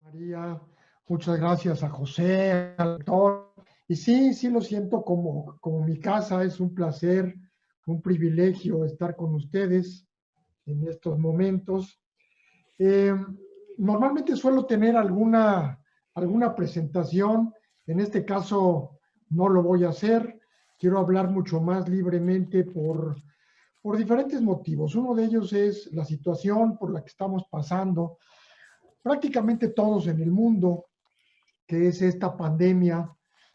María, muchas gracias a José, al doctor. Y sí, sí lo siento como mi casa, es un placer, un privilegio estar con ustedes en estos momentos. Eh, Normalmente suelo tener alguna presentación, en este caso no lo voy a hacer, quiero hablar mucho más libremente por diferentes motivos. Uno de ellos es la situación por la que estamos pasando prácticamente todos en el mundo, que es esta pandemia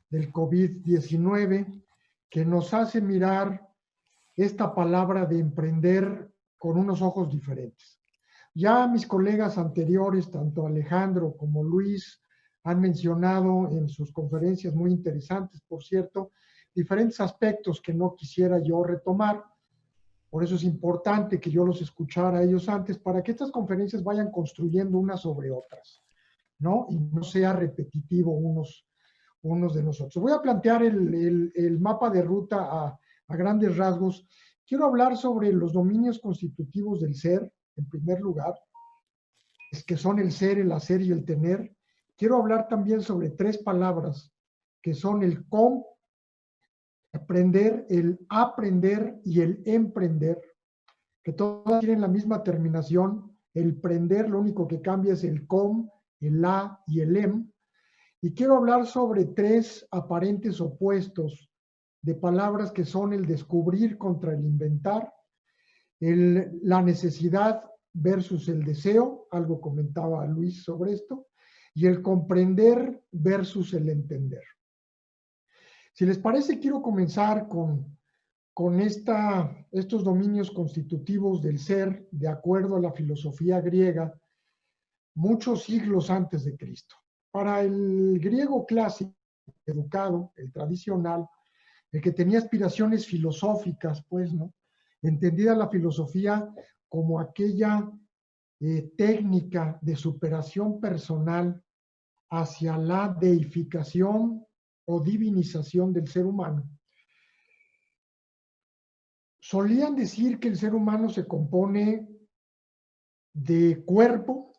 del COVID-19, que nos hace mirar esta palabra de emprender con unos ojos diferentes. Ya mis colegas anteriores, tanto Alejandro como Luis, han mencionado en sus conferencias muy interesantes, por cierto, diferentes aspectos que no quisiera yo retomar. Por eso es importante que yo los escuchara a ellos antes para que estas conferencias vayan construyendo unas sobre otras, ¿no? Y no sea repetitivo unos de nosotros. Voy a plantear el mapa de ruta a grandes rasgos. Quiero hablar sobre los dominios constitutivos del ser, en primer lugar, es que son el ser, el hacer y el tener. Quiero hablar también sobre tres palabras, que son el comprender, el aprender y el emprender, que todas tienen la misma terminación. El prender, lo único que cambia es el com, el la y el em. Y quiero hablar sobre tres aparentes opuestos de palabras que son el descubrir contra el inventar, la necesidad versus el deseo, algo comentaba Luis sobre esto, y el comprender versus el entender. Si les parece, quiero comenzar con estos dominios constitutivos del ser, de acuerdo a la filosofía griega, muchos siglos antes de Cristo. Para el griego clásico, educado, el tradicional, el que tenía aspiraciones filosóficas, pues, ¿no? Entendida la filosofía como aquella técnica de superación personal hacia la deificación o divinización del ser humano. Solían decir que el ser humano se compone de cuerpo,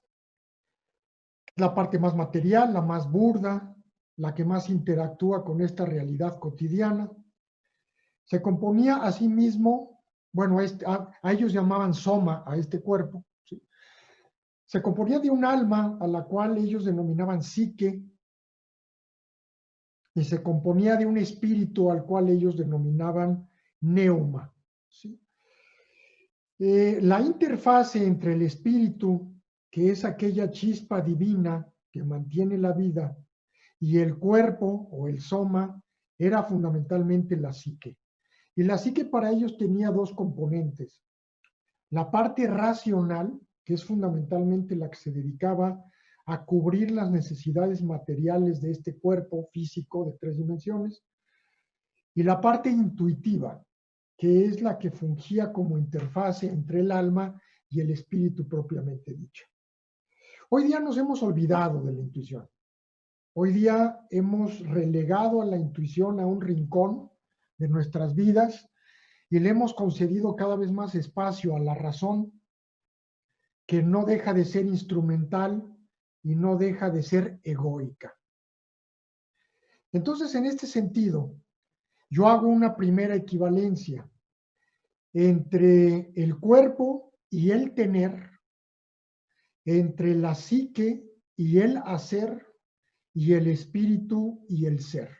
la parte más material, la más burda, la que más interactúa con esta realidad cotidiana. Se componía a sí mismo, bueno, a ellos llamaban soma a este cuerpo, ¿sí? Se componía de un alma a la cual ellos denominaban psique, y se componía de un espíritu al cual ellos denominaban neuma, ¿sí? La interfase entre el espíritu, que es aquella chispa divina que mantiene la vida, y el cuerpo o el soma, era fundamentalmente la psique. Y la psique para ellos tenía dos componentes. La parte racional, que es fundamentalmente la que se dedicaba a cubrir las necesidades materiales de este cuerpo físico de 3 dimensiones, y la parte intuitiva, que es la que fungía como interfase entre el alma y el espíritu propiamente dicho. Hoy día nos hemos olvidado de la intuición. Hoy día hemos relegado a la intuición a un rincón de nuestras vidas y le hemos concedido cada vez más espacio a la razón, que no deja de ser instrumental y no deja de ser egoica. Entonces, en este sentido, yo hago una primera equivalencia entre el cuerpo y el tener, entre la psique y el hacer, y el espíritu y el ser.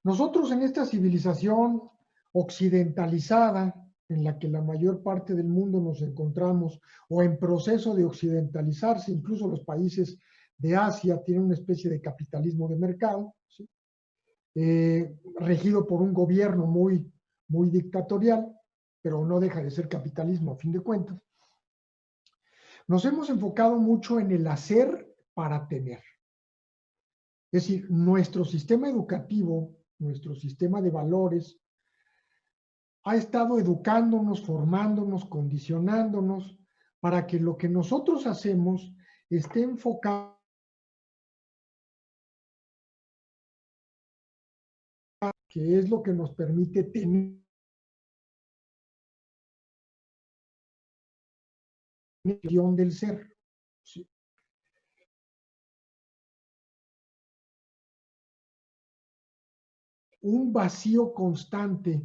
Nosotros en esta civilización occidentalizada, en la que la mayor parte del mundo nos encontramos, o en proceso de occidentalizarse, incluso los países de Asia tienen una especie de capitalismo de mercado, ¿sí? Regido por un gobierno muy dictatorial, pero no deja de ser capitalismo a fin de cuentas. Nos hemos enfocado mucho en el hacer para tener. Es decir, nuestro sistema educativo, nuestro sistema de valores, ha estado educándonos, formándonos, condicionándonos para que lo que nosotros hacemos esté enfocado, que es lo que nos permite tener una visión del ser, ¿sí? un vacío constante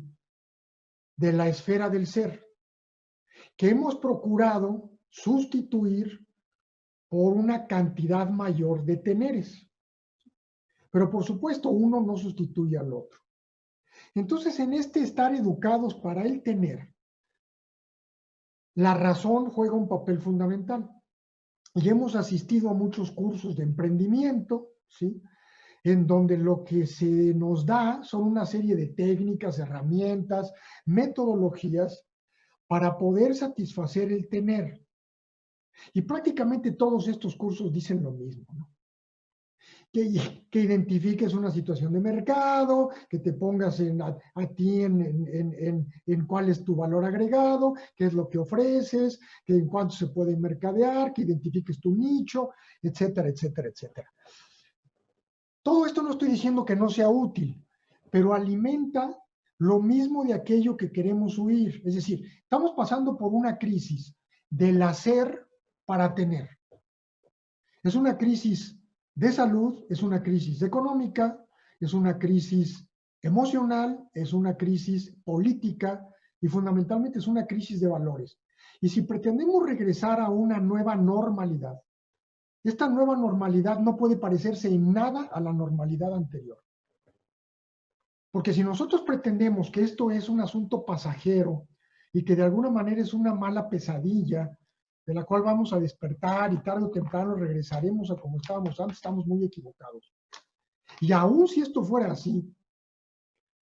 de la esfera del ser, que hemos procurado sustituir por una cantidad mayor de teneres. Pero por supuesto, uno no sustituye al otro. Entonces, en este estar educados para el tener, la razón juega un papel fundamental. Y hemos asistido a muchos cursos de emprendimiento, ¿sí?, en donde lo que se nos da son una serie de técnicas, herramientas, metodologías para poder satisfacer el tener. Y prácticamente todos estos cursos dicen lo mismo, ¿no? Que identifiques una situación de mercado, que te pongas a ti en cuál es tu valor agregado, qué es lo que ofreces, que en cuánto se puede mercadear, que identifiques tu nicho, etcétera, etcétera, etcétera. Todo esto no estoy diciendo que no sea útil, pero alimenta lo mismo de aquello que queremos huir. Es decir, estamos pasando por una crisis del hacer para tener. Es una crisis de salud, es una crisis económica, es una crisis emocional, es una crisis política y fundamentalmente es una crisis de valores. Y si pretendemos regresar a una nueva normalidad, esta nueva normalidad no puede parecerse en nada a la normalidad anterior. Porque si nosotros pretendemos que esto es un asunto pasajero y que de alguna manera es una mala pesadilla de la cual vamos a despertar y tarde o temprano regresaremos a como estábamos antes, estamos muy equivocados. Y aún si esto fuera así,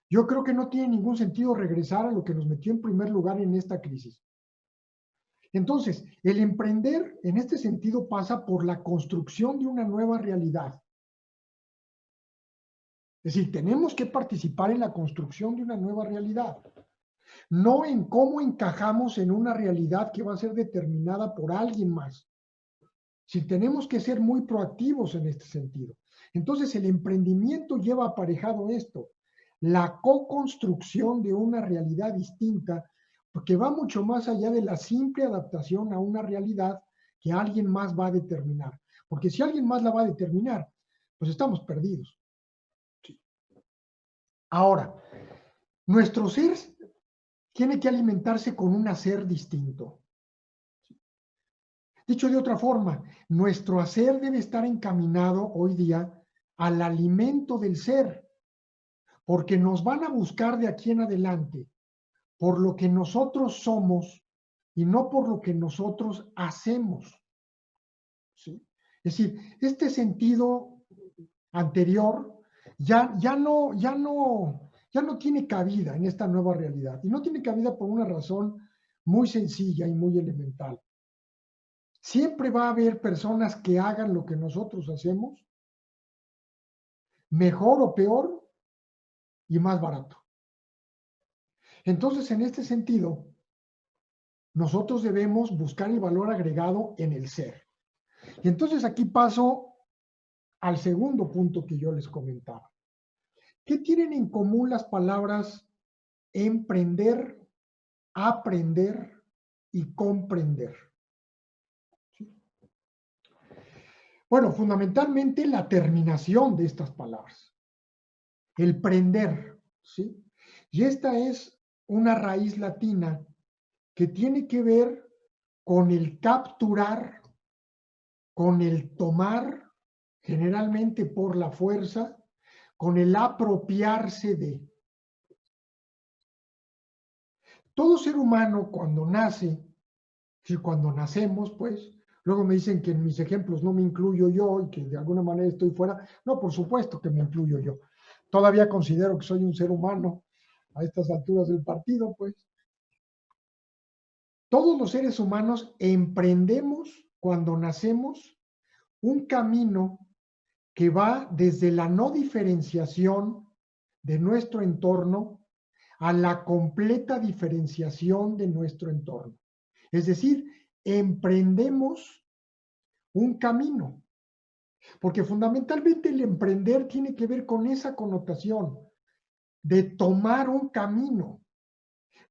yo creo que no tiene ningún sentido regresar a lo que nos metió en primer lugar en esta crisis. Entonces, el emprender en este sentido pasa por la construcción de una nueva realidad. Es decir, tenemos que participar en la construcción de una nueva realidad, no en cómo encajamos en una realidad que va a ser determinada por alguien más. Sí, tenemos que ser muy proactivos en este sentido. Entonces, el emprendimiento lleva aparejado esto, la co-construcción de una realidad distinta, porque va mucho más allá de la simple adaptación a una realidad que alguien más va a determinar. Porque si alguien más la va a determinar, pues estamos perdidos. Sí. Ahora, nuestro ser tiene que alimentarse con un hacer distinto. Dicho de otra forma, nuestro hacer debe estar encaminado hoy día al alimento del ser, porque nos van a buscar de aquí en adelante por lo que nosotros somos y no por lo que nosotros hacemos. ¿Sí? Es decir, este sentido anterior ya no tiene cabida en esta nueva realidad. Y no tiene cabida por una razón muy sencilla y muy elemental. Siempre va a haber personas que hagan lo que nosotros hacemos, mejor o peor y más barato. Entonces, en este sentido, nosotros debemos buscar el valor agregado en el ser. Y entonces aquí paso al segundo punto que yo les comentaba. ¿Qué tienen en común las palabras emprender, aprender y comprender? ¿Sí? Bueno, fundamentalmente la terminación de estas palabras. El prender, ¿sí? Y esta es una raíz latina que tiene que ver con el capturar, con el tomar, generalmente por la fuerza, con el apropiarse de. Todo ser humano cuando nace, si cuando nacemos, pues, luego me dicen que en mis ejemplos no me incluyo yo y que de alguna manera estoy fuera. No, por supuesto que me incluyo yo. Todavía considero que soy un ser humano a estas alturas del partido, pues. Todos los seres humanos emprendemos cuando nacemos un camino que va desde la no diferenciación de nuestro entorno a la completa diferenciación de nuestro entorno. Es decir, emprendemos un camino, porque fundamentalmente el emprender tiene que ver con esa connotación de tomar un camino,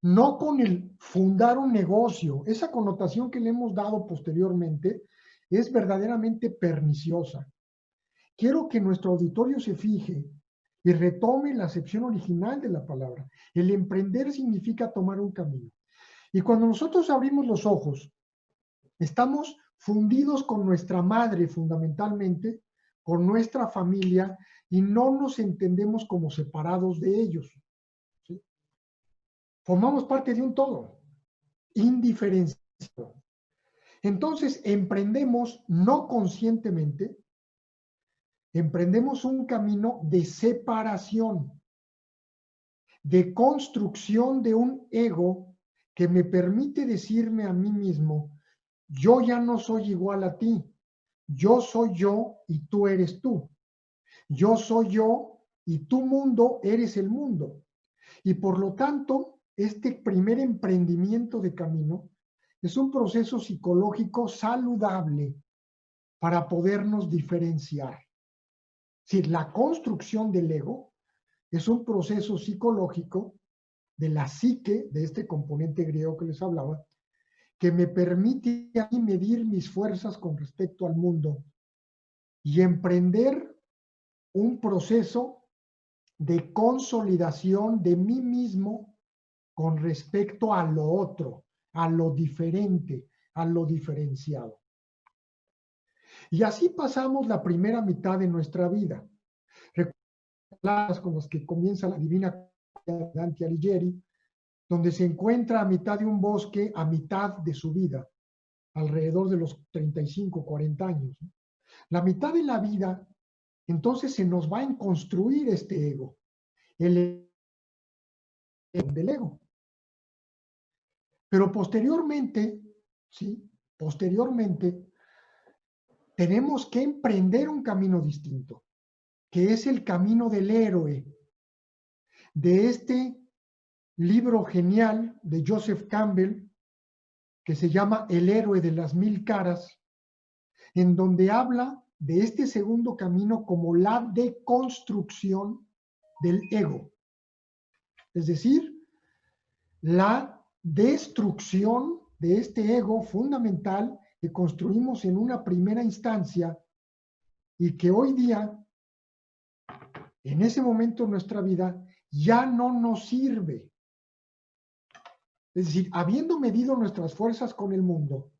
no con el fundar un negocio. Esa connotación que le hemos dado posteriormente es verdaderamente perniciosa. Quiero que nuestro auditorio se fije y retome la acepción original de la palabra. El emprender significa tomar un camino. Y cuando nosotros abrimos los ojos, estamos fundidos con nuestra madre fundamentalmente, con nuestra familia, y no nos entendemos como separados de ellos. ¿Sí? Formamos parte de un todo, indiferenciado. Entonces, emprendemos no conscientemente, emprendemos un camino de separación, de construcción de un ego que me permite decirme a mí mismo, yo ya no soy igual a ti, yo soy yo y tú eres tú, yo soy yo y tu mundo eres el mundo. Y por lo tanto, este primer emprendimiento de camino es un proceso psicológico saludable para podernos diferenciar. Es decir, la construcción del ego es un proceso psicológico de la psique, de este componente griego que les hablaba, que me permite a mí medir mis fuerzas con respecto al mundo y emprender un proceso de consolidación de mí mismo con respecto a lo otro, a lo diferente, a lo diferenciado. Y así pasamos la primera mitad de nuestra vida. Recuerdas con las que comienza la Divina Comedia de Dante Alighieri, donde se encuentra a mitad de un bosque, a mitad de su vida, alrededor de los 35, 40 años. La mitad de la vida, entonces se nos va a construir este ego, el del ego. Pero posteriormente, ¿sí? Posteriormente, tenemos que emprender un camino distinto, que es el camino del héroe, de este libro genial de Joseph Campbell, que se llama El héroe de las mil caras, en donde habla de este segundo camino como la deconstrucción del ego. Es decir, la destrucción de este ego fundamental que construimos en una primera instancia y que hoy día, en ese momento de nuestra vida, ya no nos sirve. Es decir, habiendo medido nuestras fuerzas con el mundo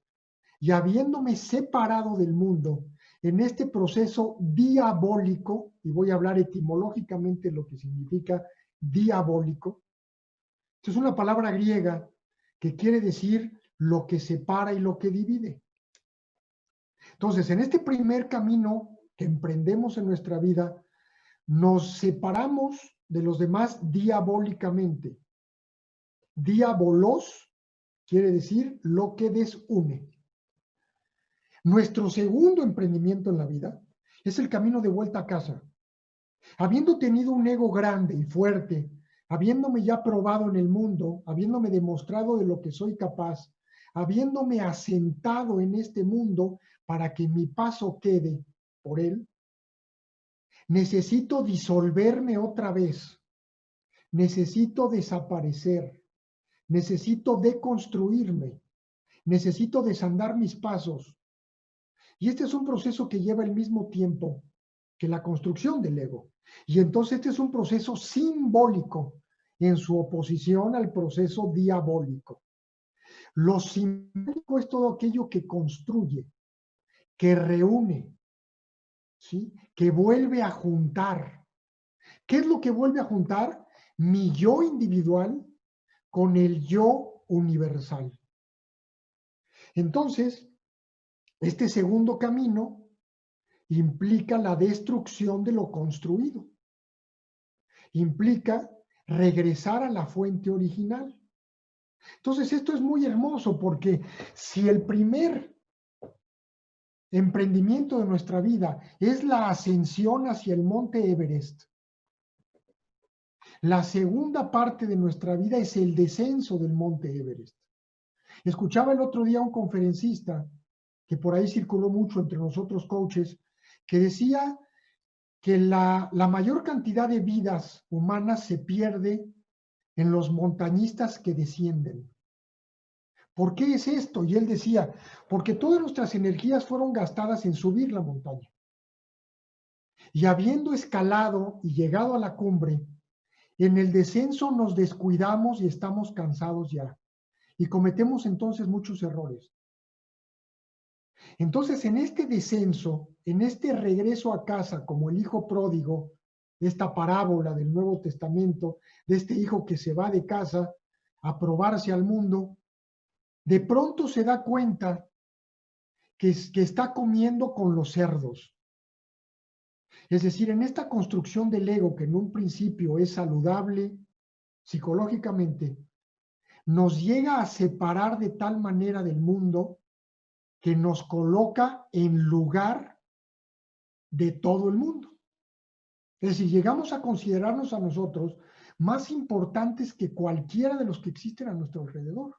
y habiéndome separado del mundo en este proceso diabólico, y voy a hablar etimológicamente lo que significa diabólico, es una palabra griega que quiere decir lo que separa y lo que divide. Entonces, en este primer camino que emprendemos en nuestra vida, nos separamos de los demás diabólicamente. Diabolos quiere decir lo que desune. Nuestro segundo emprendimiento en la vida es el camino de vuelta a casa. Habiendo tenido un ego grande y fuerte, habiéndome ya probado en el mundo, habiéndome demostrado de lo que soy capaz, habiéndome asentado en este mundo para que mi paso quede por él, necesito disolverme otra vez, necesito desaparecer, necesito deconstruirme, necesito desandar mis pasos. Y este es un proceso que lleva el mismo tiempo que la construcción del ego. Y entonces este es un proceso simbólico en su oposición al proceso diabólico. Lo simbólico es todo aquello que construye, que reúne, ¿sí? Que vuelve a juntar. ¿Qué es lo que vuelve a juntar? Mi yo individual con el yo universal. Entonces, este segundo camino implica la destrucción de lo construido. Implica regresar a la fuente original. Entonces, esto es muy hermoso porque si el primer emprendimiento de nuestra vida es la ascensión hacia el monte Everest, la segunda parte de nuestra vida es el descenso del monte Everest. Escuchaba el otro día a un conferencista que por ahí circuló mucho entre nosotros coaches, que decía que la mayor cantidad de vidas humanas se pierde en los montañistas que descienden. ¿Por qué es esto? Y él decía, porque todas nuestras energías fueron gastadas en subir la montaña. Y habiendo escalado y llegado a la cumbre, en el descenso nos descuidamos y estamos cansados ya. Y cometemos entonces muchos errores. Entonces, en este descenso, en este regreso a casa, como el hijo pródigo, de esta parábola del Nuevo Testamento, de este hijo que se va de casa a probarse al mundo, de pronto se da cuenta que está comiendo con los cerdos. Es decir, en esta construcción del ego, que en un principio es saludable psicológicamente, nos llega a separar de tal manera del mundo que nos coloca en lugar de todo el mundo. Es decir, llegamos a considerarnos a nosotros más importantes que cualquiera de los que existen a nuestro alrededor.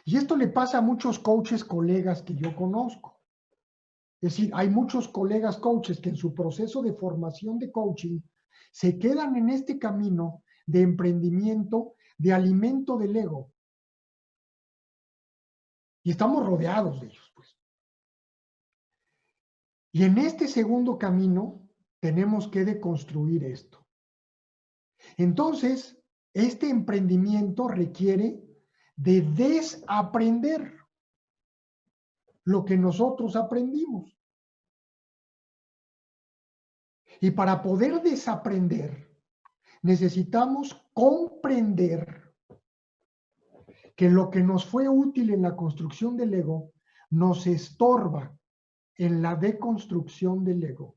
Y esto le pasa a muchos coaches, colegas que yo conozco. Es decir, hay muchos colegas coaches que en su proceso de formación de coaching se quedan en este camino de emprendimiento, de alimento del ego. Y estamos rodeados de ellos, pues. Y en este segundo camino tenemos que deconstruir esto. Entonces, este emprendimiento requiere de desaprender lo que nosotros aprendimos. Y para poder desaprender, necesitamos comprender que lo que nos fue útil en la construcción del ego nos estorba en la deconstrucción del ego.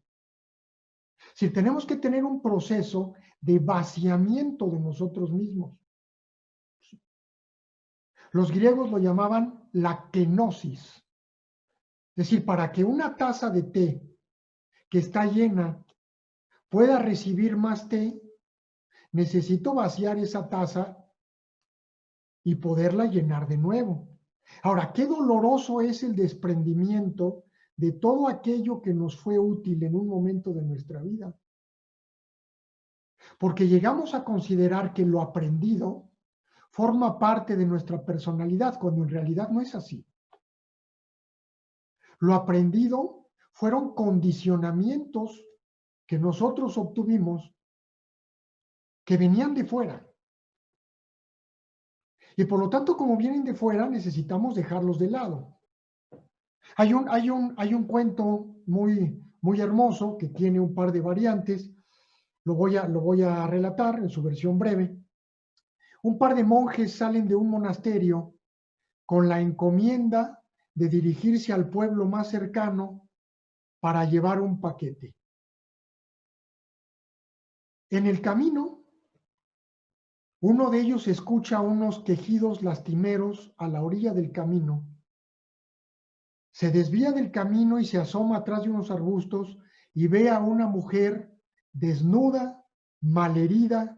Si tenemos que tener un proceso de vaciamiento de nosotros mismos. Los griegos lo llamaban la kenosis. Es decir, para que una taza de té que está llena pueda recibir más té, necesito vaciar esa taza y poderla llenar de nuevo. Ahora, qué doloroso es el desprendimiento de todo aquello que nos fue útil en un momento de nuestra vida. Porque llegamos a considerar que lo aprendido forma parte de nuestra personalidad, cuando en realidad no es así. Lo aprendido fueron condicionamientos que nosotros obtuvimos que venían de fuera. Y por lo tanto, como vienen de fuera, necesitamos dejarlos de lado. Hay un cuento muy hermoso que tiene un par de variantes. Lo voy a relatar en su versión breve. Un par de monjes salen de un monasterio con la encomienda de dirigirse al pueblo más cercano para llevar un paquete. En el camino, uno de ellos escucha unos quejidos lastimeros a la orilla del camino. Se desvía del camino y se asoma atrás de unos arbustos y ve a una mujer desnuda, malherida,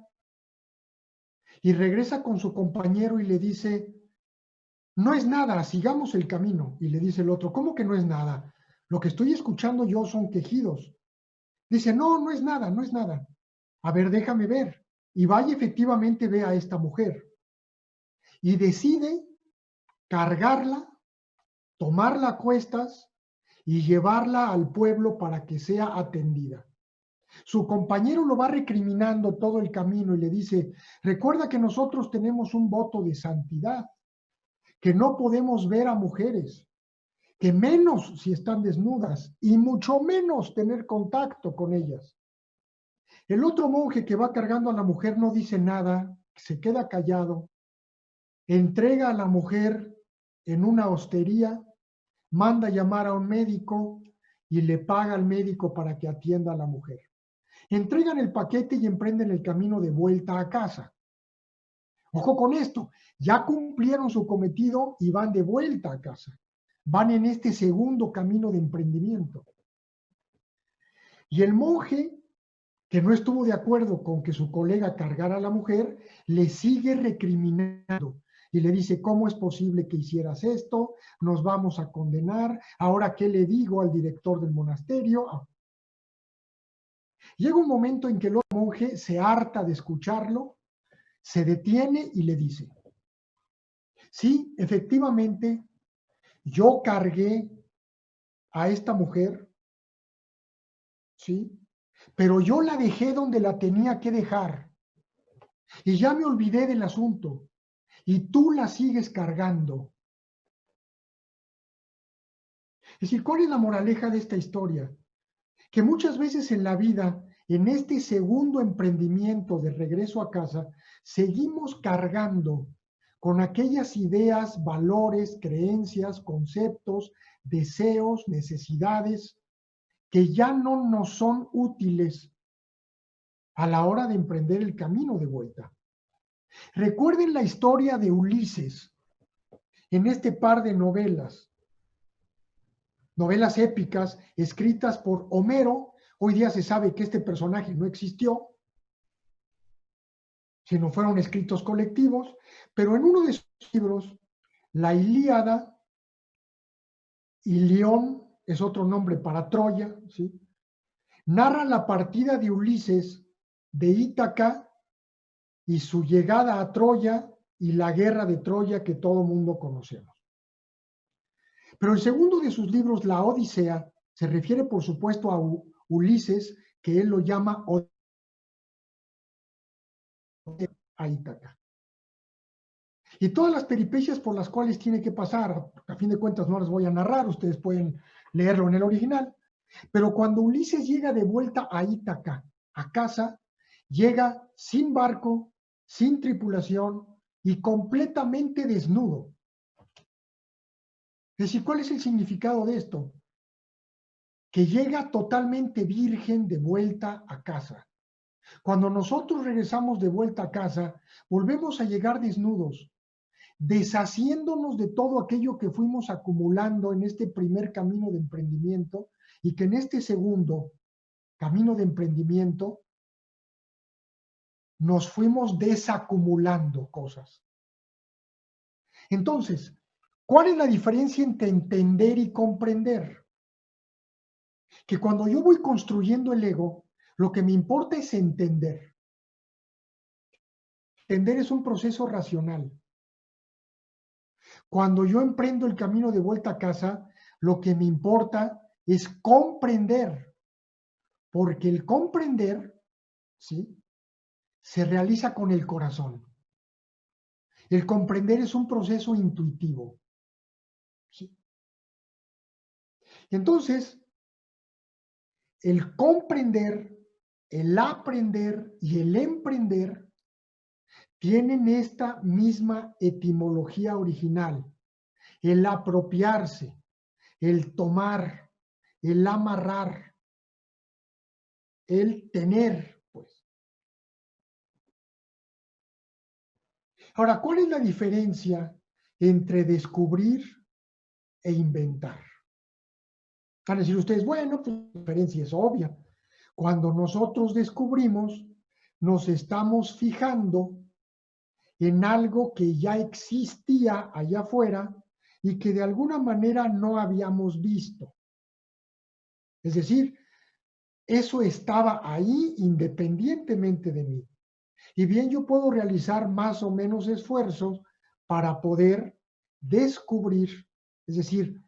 y regresa con su compañero y le dice: no es nada, sigamos el camino. Y le dice el otro: ¿cómo que no es nada? Lo que estoy escuchando yo son quejidos. Dice: no, no es nada, no es nada. A ver, déjame ver. Y va y efectivamente ve a esta mujer. Y decide cargarla, tomarla a cuestas y llevarla al pueblo para que sea atendida. Su compañero lo va recriminando todo el camino y le dice: recuerda que nosotros tenemos un voto de santidad, que no podemos ver a mujeres, que menos si están desnudas y mucho menos tener contacto con ellas. El otro monje que va cargando a la mujer no dice nada, se queda callado, entrega a la mujer en una hostería, manda llamar a un médico y le paga al médico para que atienda a la mujer. Entregan el paquete y emprenden el camino de vuelta a casa. Ojo con esto, ya cumplieron su cometido y van de vuelta a casa. Van en este segundo camino de emprendimiento. Y el monje, que no estuvo de acuerdo con que su colega cargara a la mujer, le sigue recriminando y le dice: ¿cómo es posible que hicieras esto? Nos vamos a condenar. ¿Ahora qué le digo al director del monasterio? Llega un momento en que el otro monje se harta de escucharlo, se detiene y le dice: sí, efectivamente, yo cargué a esta mujer ¿sí? Pero yo la dejé donde la tenía que dejar y ya me olvidé del asunto y tú la sigues cargando. Es decir, ¿cuál es la moraleja de esta historia? Que muchas veces en la vida, en este segundo emprendimiento de regreso a casa, seguimos cargando con aquellas ideas, valores, creencias, conceptos, deseos, necesidades que ya no nos son útiles a la hora de emprender el camino de vuelta. Recuerden la historia de Ulises en este par de novelas épicas escritas por Homero. Hoy día se sabe que este personaje no existió, sino fueron escritos colectivos, pero en uno de sus libros, La Ilíada, Ilión es otro nombre para Troya, ¿sí? Narra la partida de Ulises de Ítaca y su llegada a Troya y la guerra de Troya que todo mundo conocemos. Pero el segundo de sus libros, La Odisea, se refiere por supuesto a Ulises, que él lo llama a Ítaca. Y todas las peripecias por las cuales tiene que pasar, a fin de cuentas no las voy a narrar, ustedes pueden leerlo en el original, pero cuando Ulises llega de vuelta a Ítaca, a casa, llega sin barco, sin tripulación y completamente desnudo. Es decir, ¿cuál es el significado de esto? Que llega totalmente virgen de vuelta a casa. Cuando nosotros regresamos de vuelta a casa, volvemos a llegar desnudos, deshaciéndonos de todo aquello que fuimos acumulando en este primer camino de emprendimiento y que en este segundo camino de emprendimiento nos fuimos desacumulando cosas. Entonces, ¿cuál es la diferencia entre entender y comprender? Que cuando yo voy construyendo el ego, lo que me importa es entender. Entender es un proceso racional. Cuando yo emprendo el camino de vuelta a casa, lo que me importa es comprender, porque el comprender, ¿sí?, se realiza con el corazón. El comprender es un proceso intuitivo, ¿sí? Entonces, el comprender, el aprender y el emprender tienen esta misma etimología original: el apropiarse, el tomar, el amarrar, el tener, pues. Ahora, ¿cuál es la diferencia entre descubrir e inventar? Van a decir ustedes, bueno, pues la diferencia es obvia. Cuando nosotros descubrimos, nos estamos fijando en algo que ya existía allá afuera y que de alguna manera no habíamos visto. Es decir, eso estaba ahí independientemente de mí. Y bien, yo puedo realizar más o menos esfuerzos para poder descubrir, es decir,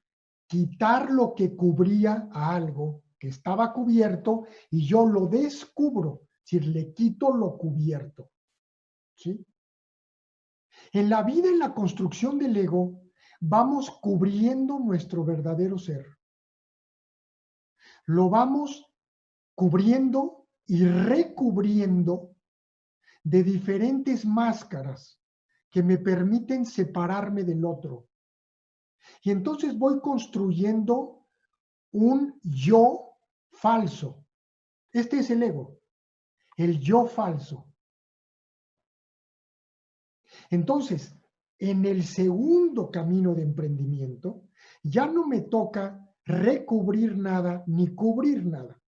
quitar lo que cubría a algo que estaba cubierto y yo lo descubro, es decir, le quito lo cubierto, ¿sí? En la vida, en la construcción del ego, vamos cubriendo nuestro verdadero ser. Lo vamos cubriendo y recubriendo de diferentes máscaras que me permiten separarme del otro. Y entonces voy construyendo un yo falso. Este es el ego, el yo falso. Entonces, en el segundo camino de emprendimiento, ya no me toca recubrir nada ni cubrir nada.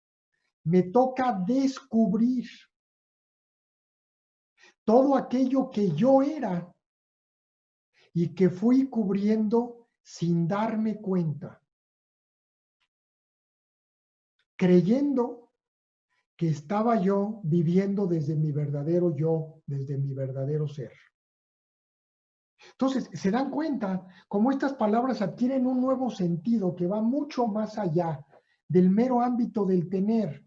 Me toca descubrir todo aquello que yo era y que fui cubriendo sin darme cuenta, creyendo que estaba yo viviendo desde mi verdadero yo, desde mi verdadero ser. Entonces, se dan cuenta cómo estas palabras adquieren un nuevo sentido que va mucho más allá del mero ámbito del tener.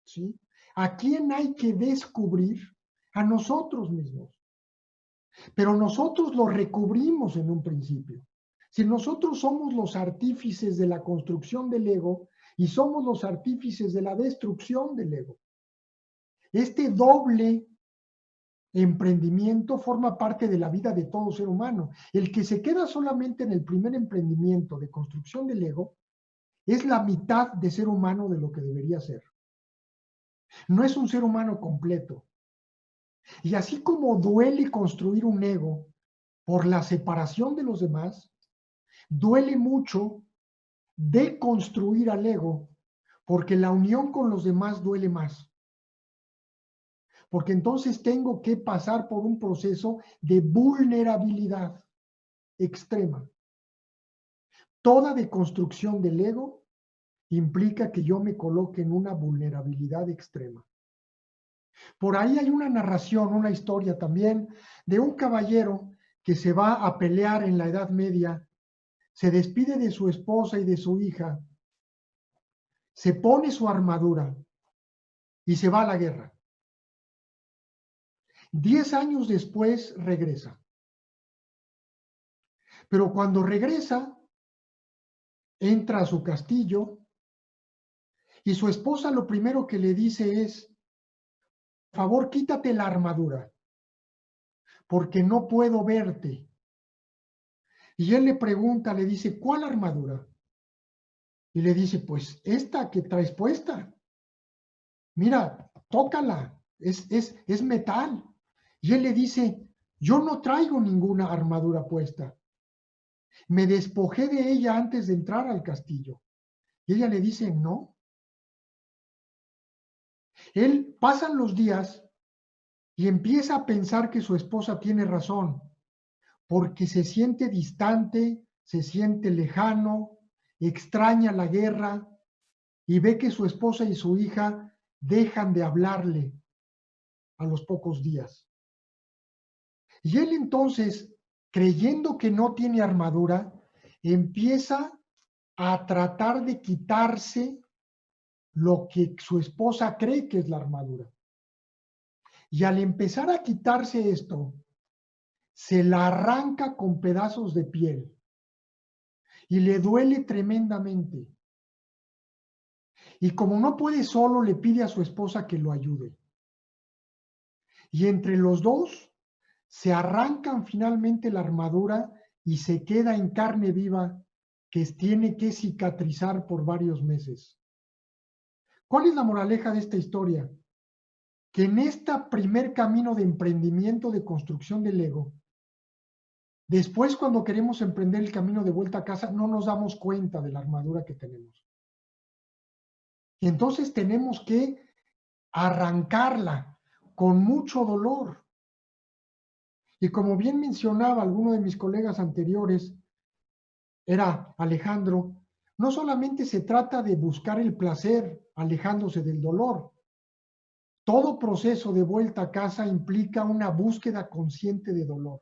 ¿sí? ¿A quién hay que descubrir? A nosotros mismos. Pero nosotros lo recubrimos en un principio. Si nosotros somos los artífices de la construcción del ego y somos los artífices de la destrucción del ego, este doble emprendimiento forma parte de la vida de todo ser humano. El que se queda solamente en el primer emprendimiento de construcción del ego es la mitad de ser humano de lo que debería ser. No es un ser humano completo. Y así como duele construir un ego por la separación de los demás, duele mucho deconstruir al ego porque la unión con los demás duele más. Porque entonces tengo que pasar por un proceso de vulnerabilidad extrema. Toda deconstrucción del ego implica que yo me coloque en una vulnerabilidad extrema. Por ahí hay una narración, una historia también de un caballero que se va a pelear en la Edad Media, se despide de su esposa y de su hija, se pone su armadura y se va a la guerra. 10 años después regresa. Pero cuando regresa, entra a su castillo y su esposa lo primero que le dice es, por favor, quítate la armadura, porque no puedo verte. Y él le pregunta, le dice, ¿cuál armadura? Y le dice, pues esta que traes puesta. Mira, tócala, es metal. Y él le dice, yo no traigo ninguna armadura puesta. Me despojé de ella antes de entrar al castillo. Y ella le dice, no. Él pasan los días y empieza a pensar que su esposa tiene razón, porque se siente distante, se siente lejano, extraña la guerra y ve que su esposa y su hija dejan de hablarle a los pocos días. Y él entonces, creyendo que no tiene armadura, empieza a tratar de quitarse lo que su esposa cree que es la armadura. Y al empezar a quitarse esto, se la arranca con pedazos de piel y le duele tremendamente. Y como no puede solo, le pide a su esposa que lo ayude. Y entre los dos se arrancan finalmente la armadura y se queda en carne viva que tiene que cicatrizar por varios meses. ¿Cuál es la moraleja de esta historia? Que en este primer camino de emprendimiento de construcción del ego, después cuando queremos emprender el camino de vuelta a casa, no nos damos cuenta de la armadura que tenemos. Y entonces tenemos que arrancarla con mucho dolor. Y como bien mencionaba alguno de mis colegas anteriores, era Alejandro, no solamente se trata de buscar el placer alejándose del dolor. Todo proceso de vuelta a casa implica una búsqueda consciente de dolor.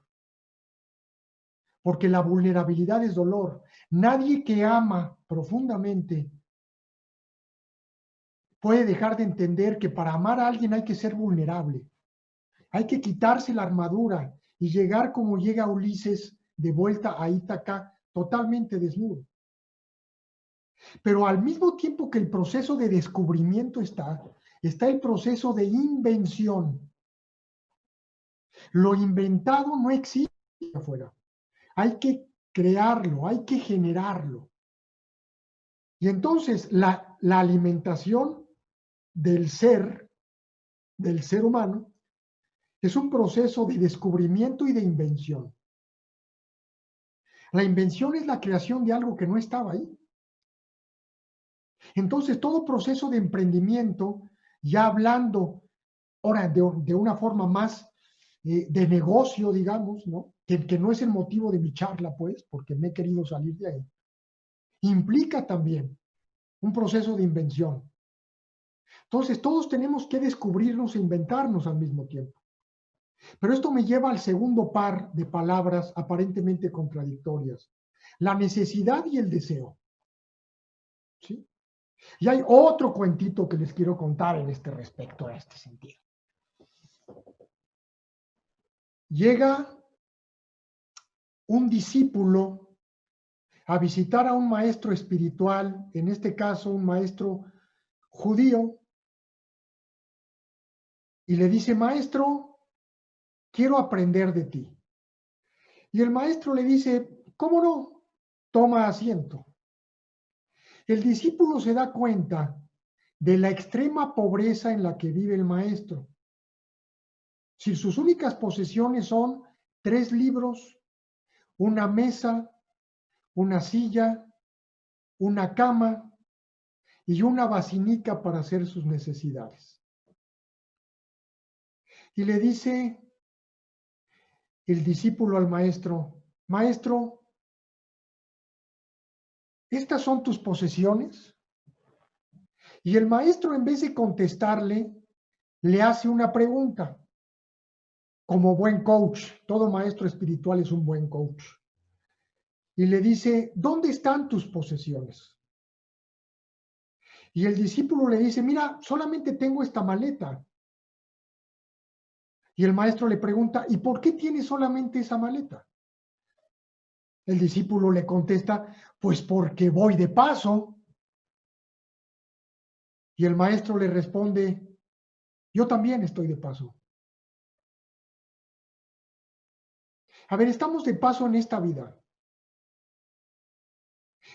Porque la vulnerabilidad es dolor. Nadie que ama profundamente puede dejar de entender que para amar a alguien hay que ser vulnerable. Hay que quitarse la armadura y llegar como llega Ulises de vuelta a Ítaca totalmente desnudo. Pero al mismo tiempo que el proceso de descubrimiento está el proceso de invención. Lo inventado no existe afuera. Hay que crearlo, hay que generarlo. Y entonces la alimentación del ser humano, es un proceso de descubrimiento y de invención. La invención es la creación de algo que no estaba ahí. Entonces, todo proceso de emprendimiento, ya hablando ahora de una forma más de negocio, digamos, ¿no? Que no es el motivo de mi charla, pues, porque me he querido salir de ahí, implica también un proceso de invención. Entonces, todos tenemos que descubrirnos e inventarnos al mismo tiempo. Pero esto me lleva al segundo par de palabras aparentemente contradictorias: la necesidad y el deseo. ¿Sí? Y hay otro cuentito que les quiero contar en este respecto, a este sentido. Llega un discípulo a visitar a un maestro espiritual, en este caso un maestro judío, y le dice: maestro, quiero aprender de ti. Y el maestro le dice: ¿cómo no? Toma asiento. El discípulo se da cuenta de la extrema pobreza en la que vive el maestro. Si sus únicas posesiones son 3 libros, una mesa, una silla, una cama y una basinica para hacer sus necesidades. Y le dice el discípulo al maestro: maestro, ¿estas son tus posesiones? Y el maestro, en vez de contestarle, le hace una pregunta. Como buen coach, todo maestro espiritual es un buen coach. Y le dice: ¿dónde están tus posesiones? Y el discípulo le dice: mira, solamente tengo esta maleta. Y el maestro le pregunta: ¿y por qué tienes solamente esa maleta? El discípulo le contesta: pues porque voy de paso. Y el maestro le responde: yo también estoy de paso. A ver, estamos de paso en esta vida.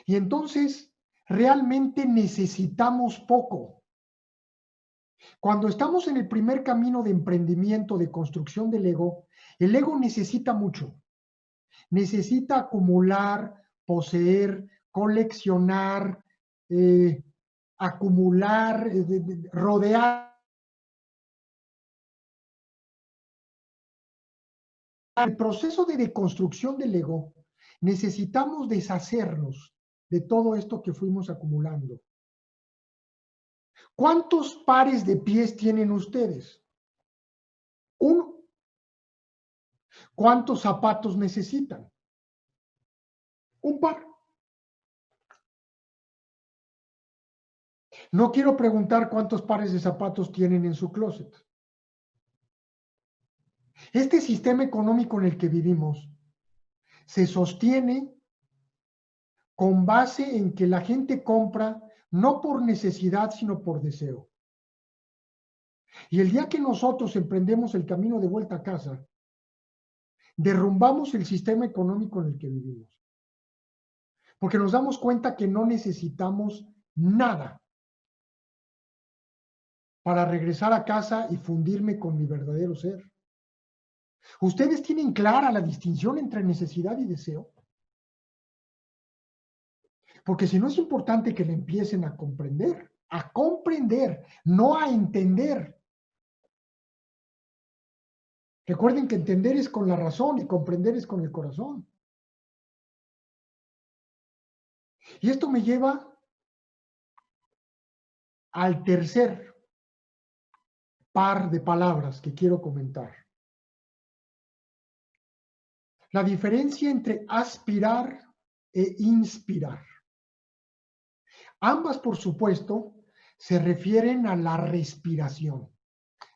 Y entonces realmente necesitamos poco. Cuando estamos en el primer camino de emprendimiento, de construcción del ego, el ego necesita mucho. Necesita acumular, poseer, coleccionar, acumular, rodear. El proceso de deconstrucción del ego, necesitamos deshacernos de todo esto que fuimos acumulando. ¿Cuántos pares de pies tienen ustedes? Uno. ¿Cuántos zapatos necesitan? Un par. No quiero preguntar cuántos pares de zapatos tienen en su closet. Este sistema económico en el que vivimos se sostiene con base en que la gente compra no por necesidad, sino por deseo. Y el día que nosotros emprendemos el camino de vuelta a casa, derrumbamos el sistema económico en el que vivimos. Porque nos damos cuenta que no necesitamos nada para regresar a casa y fundirme con mi verdadero ser. ¿Ustedes tienen clara la distinción entre necesidad y deseo? Porque si no, es importante que le empiecen a comprender, no a entender. Recuerden que entender es con la razón y comprender es con el corazón. Y esto me lleva al tercer par de palabras que quiero comentar. La diferencia entre aspirar e inspirar. Ambas, por supuesto, se refieren a la respiración.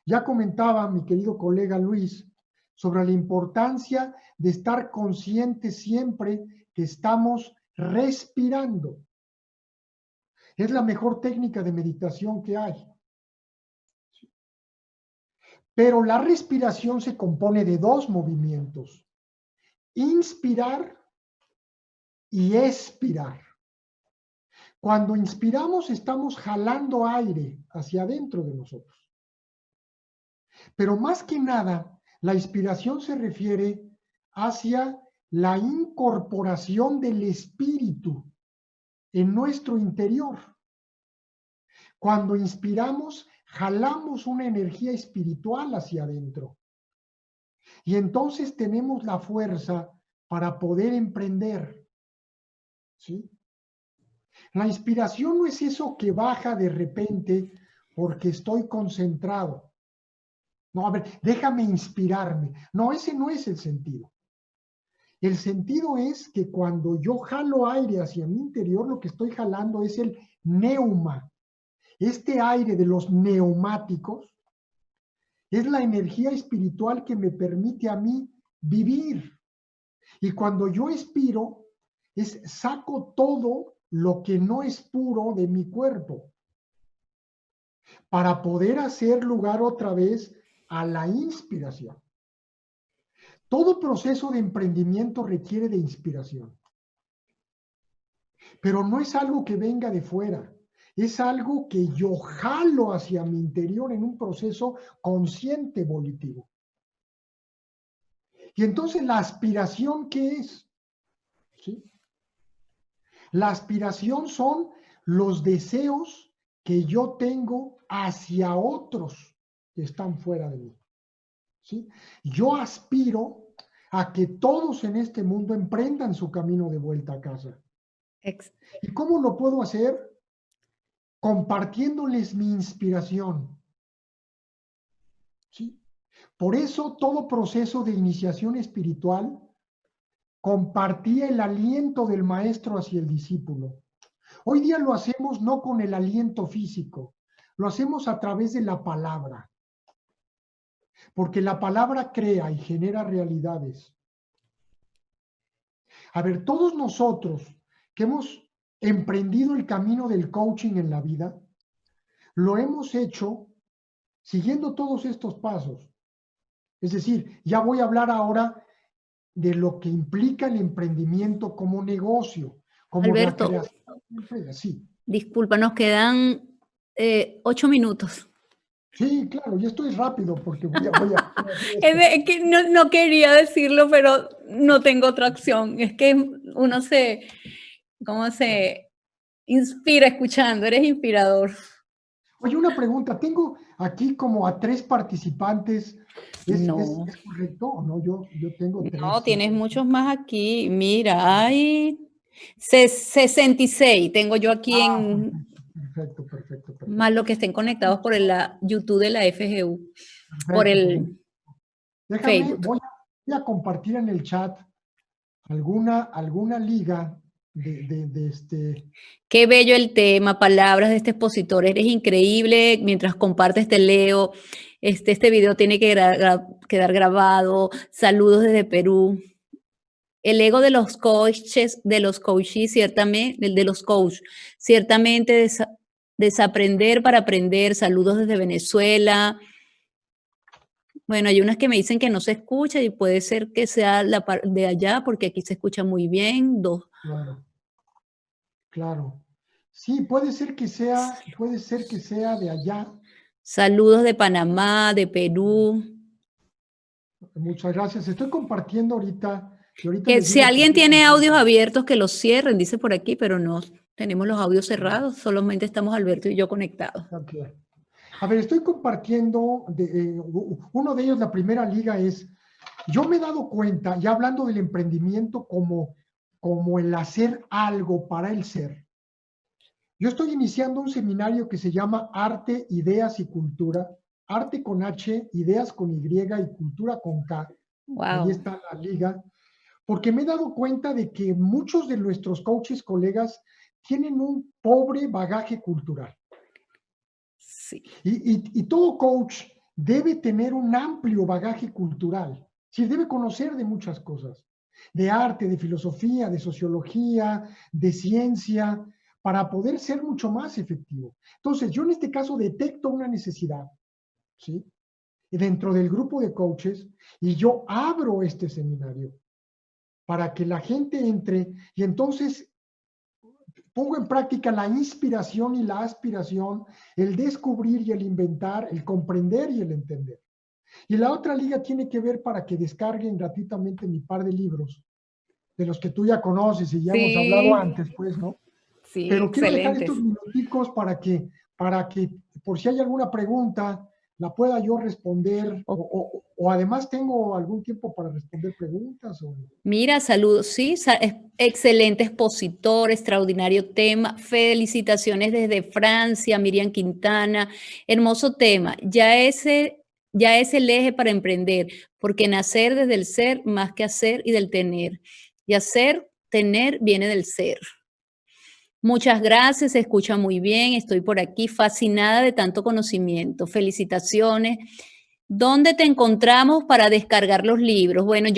Ya comentaba mi querido colega Luis sobre la importancia de estar consciente siempre que estamos respirando. Es la mejor técnica de meditación que hay. Pero la respiración se compone de 2 movimientos: inspirar y expirar. Cuando inspiramos, estamos jalando aire hacia adentro de nosotros. Pero más que nada, la inspiración se refiere hacia la incorporación del espíritu en nuestro interior. Cuando inspiramos, jalamos una energía espiritual hacia adentro. Y entonces tenemos la fuerza para poder emprender. ¿Sí? La inspiración no es eso que baja de repente porque estoy concentrado. No, a ver, déjame inspirarme. No, ese no es el sentido. El sentido es que cuando yo jalo aire hacia mi interior, lo que estoy jalando es el neuma. Este aire de los neumáticos es la energía espiritual que me permite a mí vivir. Y cuando yo expiro, saco todo lo que no es puro de mi cuerpo para poder hacer lugar otra vez a la inspiración. Todo proceso de emprendimiento requiere de inspiración, pero no es algo que venga de fuera, es algo que yo jalo hacia mi interior en un proceso consciente volitivo. Y entonces la aspiración, ¿qué es? ¿Sí? La aspiración son los deseos que yo tengo hacia otros que están fuera de mí. ¿Sí? Yo aspiro a que todos en este mundo emprendan su camino de vuelta a casa. ¿Y cómo lo puedo hacer? Compartiéndoles mi inspiración. ¿Sí? Por eso todo proceso de iniciación espiritual compartía el aliento del maestro hacia el discípulo. Hoy día lo hacemos no con el aliento físico, lo hacemos a través de la palabra. Porque la palabra crea y genera realidades. A ver, todos nosotros que hemos emprendido el camino del coaching en la vida, lo hemos hecho siguiendo todos estos pasos. Es decir, ya voy a hablar ahora de lo que implica el emprendimiento como negocio, como la Alberto, creación de una empresa. Sí. Disculpa, nos quedan 8 minutos. Sí, claro, y esto es rápido porque voy a Es que no quería decirlo, pero no tengo otra opción. Es que uno ¿cómo se inspira escuchando? Eres inspirador. Oye, una pregunta. Tengo aquí como a 3 participantes. ¿Es No, correcto o no? Yo tengo 3. no, tienes muchos más aquí. Mira, hay 66 tengo yo aquí Perfecto. más los que estén conectados por la YouTube de la FGU, por Perfecto, pues, el déjame, Facebook. voy a compartir en el chat alguna liga de este. Qué bello el tema, palabras de este expositor, eres increíble. Mientras compartes te leo. Este video tiene que quedar grabado. Saludos desde Perú. El ego de los coaches, ciertamente, el de los coaches, ciertamente desaprender para aprender. Saludos desde Venezuela. Bueno, hay unas que me dicen que no se escucha y puede ser que sea de allá porque aquí se escucha muy bien. Claro. Sí, puede ser que sea de allá. Saludos de Panamá, de Perú. Muchas gracias. Estoy compartiendo ahorita y ahorita Que les si digo por alguien qué tiene audios comparto. abiertos, que los cierren, dice por aquí, pero no tenemos los audios cerrados, solamente estamos Alberto y yo conectados. Okay. A ver, estoy compartiendo, uno de ellos, la primera liga es, yo me he dado cuenta, ya hablando del emprendimiento como el hacer algo para el ser. Yo estoy iniciando un seminario que se llama Arte, Ideas y Cultura, arte con H, ideas con Y y cultura con K. Wow. Ahí está la liga. Porque me he dado cuenta de que muchos de nuestros coaches, colegas, tienen un pobre bagaje cultural. Sí. Y todo coach debe tener un amplio bagaje cultural. Sí, debe conocer de muchas cosas, de arte, de filosofía, de sociología, de ciencia, para poder ser mucho más efectivo. Entonces, yo en este caso detecto una necesidad, ¿sí? Dentro del grupo de coaches, y yo abro este seminario para que la gente entre y entonces pongo en práctica la inspiración y la aspiración, el descubrir y el inventar, el comprender y el entender. Y la otra liga tiene que ver para que descarguen gratuitamente mi par de libros, de los que tú ya conoces y ya hemos hablado antes, pues, ¿no? Sí, Pero quiero dejar excelentes. estos minuticos para que por si hay alguna pregunta, la pueda yo responder, o además tengo algún tiempo para responder preguntas. Mira, saludos, sí, excelente expositor, extraordinario tema, felicitaciones desde Francia, Miriam Quintana, hermoso tema. Ya ese ya es el eje para emprender, porque nacer desde el ser más que hacer y del tener. Y hacer, tener, viene del ser. Muchas gracias, se escucha muy bien, estoy por aquí fascinada de tanto conocimiento. Felicitaciones. ¿Dónde te encontramos para descargar los libros? Bueno,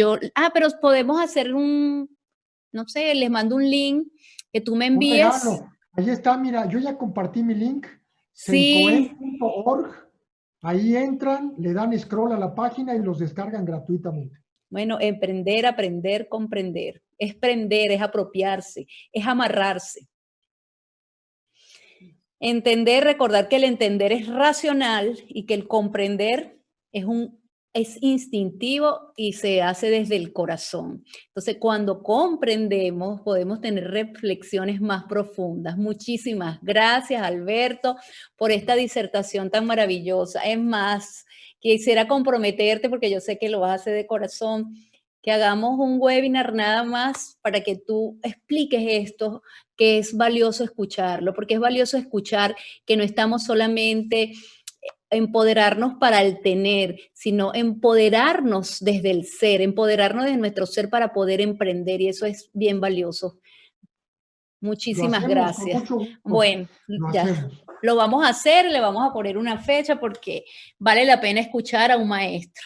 pero podemos hacer no sé, les mando un link que tú me Un envíes. regalo. Ahí está, mira, yo ya compartí mi link, Sí, sencoem.org. Ahí entran, le dan scroll a la página y los descargan gratuitamente. bueno, emprender, aprender, comprender. Es prender, es apropiarse, es amarrarse. Entender, recordar que el entender es racional y que el comprender es instintivo y se hace desde el corazón. Entonces, cuando comprendemos, podemos tener reflexiones más profundas. Muchísimas gracias, Alberto, por esta disertación tan maravillosa. Es más, quisiera comprometerte, porque yo sé que lo vas a hacer de corazón, que hagamos un webinar nada más para que tú expliques esto, que es valioso escucharlo, porque es valioso escuchar que no estamos solamente empoderarnos para el tener, sino empoderarnos desde el ser, empoderarnos de nuestro ser para poder emprender, y eso es bien valioso. Lo Muchísimas hacemos con gracias. mucho gusto. Bueno, Lo ya hacemos. lo vamos a hacer, le vamos a poner una fecha porque vale la pena escuchar a un maestro.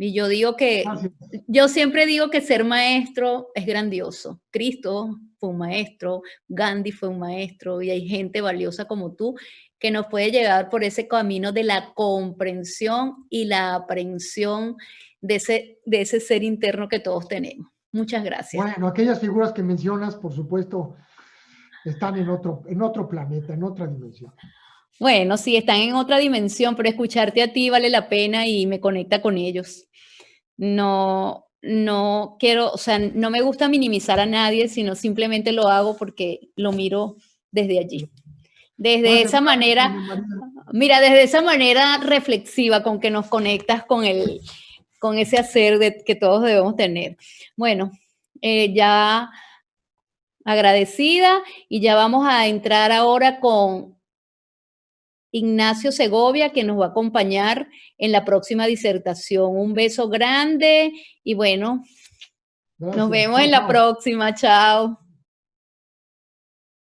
Y Gracias. yo siempre digo que ser maestro es grandioso. Cristo fue un maestro, Gandhi fue un maestro y hay gente valiosa como tú que nos puede llegar por ese camino de la comprensión y la aprehensión de ese ser interno que todos tenemos. Muchas gracias. Bueno, aquellas figuras que mencionas, por supuesto, están en otro planeta, en otra dimensión. Bueno, sí, están en otra dimensión, pero escucharte a ti vale la pena y me conecta con ellos. No quiero, o sea, no me gusta minimizar a nadie, sino simplemente lo hago porque lo miro desde allí. Desde Gracias, esa manera, María. mira, desde esa manera reflexiva con que nos conectas con ese hacer que todos debemos tener. Bueno, ya agradecida y ya vamos a entrar ahora con Ignacio Segovia, que nos va a acompañar en la próxima disertación. Un beso grande y bueno, nos Gracias. vemos Chao, en la chao. próxima. Chao.